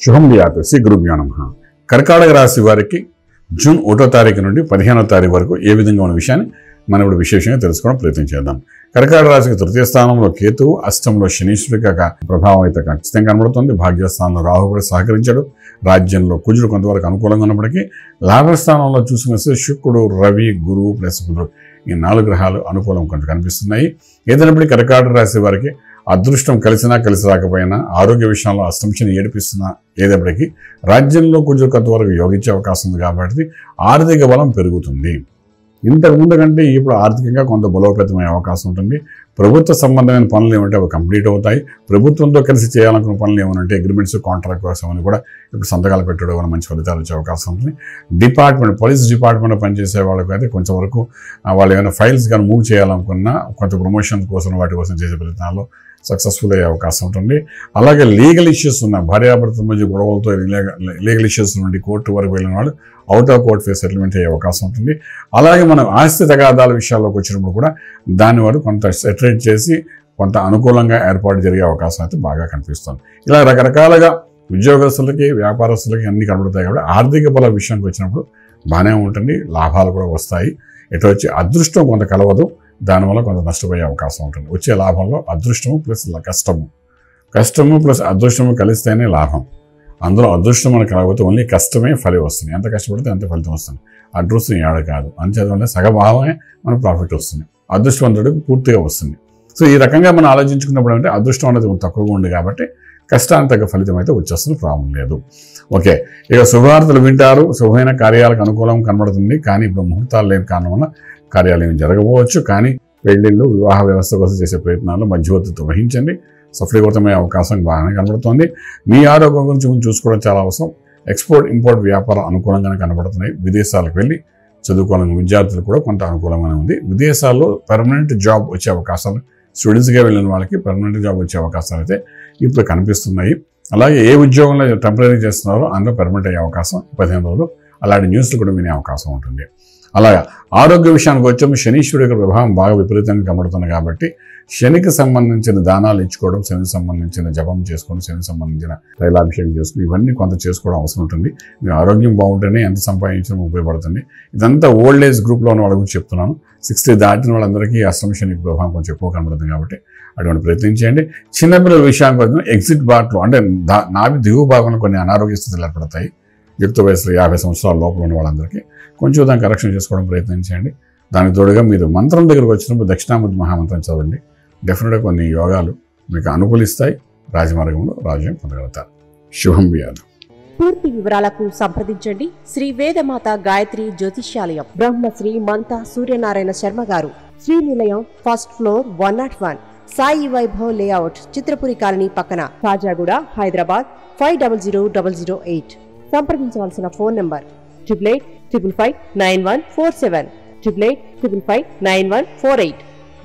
శుభం వ్యాపి శ్రీ గురుభ్యో నమః. కర్కాటక రాశి వారికి జూన్ 1వ తారీఖు నుండి 15వ తారీఖు వరకు ఏ విధంగా ఉన్న విషయాన్ని మనం ఇప్పుడు విశేషంగా తెలుసుకోవడం ప్రయత్నం చేద్దాం. కర్కాటక రాశికి తృతీయ స్థానంలో కేతువు, అష్టంలో శనీశ్వరుడి యొక్క ప్రభావం అయితే ఖచ్చితంగా కనబడుతుంది. భాగ్యస్థానంలో రాహు కూడా సహకరించాడు. రాజ్యంలో కుజుడు కొంతవరకు అనుకూలంగా ఉన్నప్పటికీ లాభస్థానంలో చూసుకున్న శుక్రుడు, రవి, గురువు ప్లస్ బుధుడు ఈ 4 గ్రహాలు అనుకూలం కొంచెం కనిపిస్తున్నాయి. ఏదైనప్పటికీ కర్కాటక రాశి వారికి అదృష్టం కలిసినా కలిసి రాకపోయినా, ఆరోగ్య విషయంలో అష్టంశని ఏడిపిస్తున్నా ఏదప్పటికీ రాజ్యంలో కుజుడు కొంతవరకు యోగించే అవకాశం ఉంది. కాబట్టి ఆర్థిక బలం పెరుగుతుంది. ఇంతకు ముందు కంటే ఇప్పుడు ఆర్థికంగా కొంత బలోపేతమయ్యే అవకాశం ఉంటుంది. ప్రభుత్వ సంబంధమైన పనులు ఏమంటే అవి కంప్లీట్ అవుతాయి. ప్రభుత్వంతో కలిసి చేయాలనుకున్న పనులు ఏమనంటే అగ్రిమెంట్స్, కాంట్రాక్ట్ వర్క్స్ అని కూడా ఇప్పుడు సంతకాలు పెట్టడం వల్ల మంచి ఫలితాలు వచ్చే అవకాశం ఉంటుంది. పోలీస్ డిపార్ట్మెంట్లో పనిచేసే వాళ్ళకి అయితే కొంచెం వరకు వాళ్ళు ఏమైనా ఫైల్స్ కానీ మూవ్ చేయాలనుకున్నా కొంత ప్రమోషన్ కోసం వాటి కోసం చేసే ప్రయత్నాల్లో సక్సెస్ఫుల్ అయ్యే అవకాశం ఉంటుంది. అలాగే లీగల్ ఇష్యూస్ ఉన్న భార్యాభర్తల మధ్య గొడవలతో లీగల్ ఇష్యూస్ నుండి కోర్టు వరకు వెళ్ళిన వాళ్ళు out of court face settlement అయ్యే అవకాశం ఉంటుంది. అలాగే మనం ఆస్తి తగాదాల విషయాల్లోకి వచ్చినప్పుడు కూడా దాన్ని వారు కొంత సెటరేట్ చేసి కొంత అనుకూలంగా ఏర్పాటు జరిగే అవకాశం అయితే బాగా కనిపిస్తుంది. ఇలా రకరకాలుగా ఉద్యోగస్తులకి, వ్యాపారస్తులకి అన్ని కనబడతాయి. కాబట్టి ఆర్థిక బల విషయానికి వచ్చినప్పుడు బాగానే ఉంటుంది. లాభాలు కూడా వస్తాయి. ఎటు వచ్చి అదృష్టం కొంత కలవదు. దానివల్ల కొంత నష్టపోయే అవకాశం ఉంటుంది. వచ్చే లాభంలో అదృష్టము ప్లస్ కష్టము ప్లస్ అదృష్టము కలిస్తేనే లాభం. అందులో అదృష్టం మనకు కలగకపోతే ఓన్లీ కష్టమే ఫలితం వస్తుంది. ఎంత కష్టపడితే అంత ఫలితం వస్తుంది. అదృష్టం ఏడ కాదు. అంచేతంటే సగభావమే మనకు ప్రాఫిట్ వస్తుంది. అదృష్టవంతుడికి పూర్తిగా వస్తుంది. సో ఈ రకంగా మనం ఆలోచించుకున్నప్పుడు అంటే అదృష్టం అనేది తక్కువగా ఉంది కాబట్టి కష్టానికి తగ్గ ఫలితం అయితే వచ్చేస్తుంది. ప్రాబ్లం లేదు. ఓకే, ఇక శుభవార్తలు వింటారు. శుభమైన కార్యాలకు అనుకూలం కనబడుతుంది. కానీ ఇప్పుడు ముహూర్తాలు లేని కారణం వల్ల కార్యాలు ఏమి జరగవచ్చు. కానీ పెళ్లిళ్ళు, వివాహ వ్యవస్థ కోసం చేసే ప్రయత్నాల్లో మధ్యవర్తిత్వం వహించండి. సఫలీకృతమయ్యే అవకాశం బాగానే కనబడుతుంది. మీ ఆరోగ్యం గురించి ముందు చూసుకోవడం చాలా అవసరం. ఎక్స్పోర్ట్, ఇంపోర్ట్ వ్యాపారం అనుకూలంగానే కనబడుతున్నాయి. విదేశాలకు వెళ్ళి చదువుకోవాలని విద్యార్థులు కూడా కొంత అనుకూలంగానే ఉంది. విదేశాల్లో పర్మనెంట్ జాబ్ వచ్చే అవకాశాలు, స్టూడెంట్స్గా వెళ్ళిన వాళ్ళకి పర్మనెంట్ జాబ్ వచ్చే అవకాశాలు అయితే ఇప్పుడు కనిపిస్తున్నాయి. అలాగే ఏ ఉద్యోగంలో టెంపరీ చేస్తున్నారో అందులో పర్మనెంట్ అయ్యే అవకాశం 15 రోజులు అలాంటి న్యూస్లు కూడా వినే అవకాశం ఉంటుంది. అలాగే ఆరోగ్య విషయానికి వచ్చాము. శనీశ్వరుడి యొక్క ప్రభావం బాగా విపరీతంగా కనబడుతుంది. కాబట్టి శనికి సంబంధించిన దానాలు ఇచ్చుకోవడం, శనికి సంబంధించిన జపం చేసుకోవడం, శనికి సంబంధించిన తైలాభిషేకం చేసుకుని ఇవన్నీ కొంత చేసుకోవడం అవసరం ఉంటుంది. మీ ఆరోగ్యం బాగుంటేనే ఎంత సంపాదించడం ఉపయోగపడుతుంది. ఇదంతా ఓల్డ్ ఏజ్ గ్రూప్లో ఉన్న వాళ్ళ గురించి చెప్తున్నాను. 60 దాటిన వాళ్ళందరికీ అష్టమ శని ప్రభావం కొంచెం ఎక్కువ కనబడుతుంది. కాబట్టి అటువంటి ప్రయత్నం చేయండి. చిన్నపిల్లల విషయానికి వచ్చిన ఎగ్జిట్ బాట్లో అంటే నాభి దిగువ భాగంలో కొన్ని అనారోగ్య స్థితులు ఏర్పడతాయి. యుక్త వయసులో 50 సంవత్సరాల లోపల ఉన్న వాళ్ళందరికీ కొంచెం దాన్ని కరెక్షన్ చేసుకోవడం ప్రయత్నం చేయండి. దానికి తోడుగా మీరు మంత్రం దగ్గరకు వచ్చినప్పుడు దక్షిణామూర్తి మహామంత్రం చదవండి. డెఫినెట్గా కొన్ని యోగాలు మీకు అనుకూలిస్తాయి. రాజమార్గంలో రాజ్యం పొందగలుగుతారు. శుభం వ్యాధం. పూర్తి వివరాలకు సంప్రదించండి శ్రీ వేదమాత గాయత్రి జ్యోతిష్యాలయం, బ్రహ్మశ్రీ మంతా సూర్యనారాయణ శర్మ గారు, Srinilayam, first floor, 101, Sai Vaibhav layout, Chitrapuri colony పక్కన, కాజాగూడ, హైదరాబాద్ 500008. సంప్రదించవలసిన ఫోన్ నంబర్ 8855559147, 8855559148,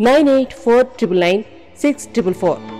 98499644.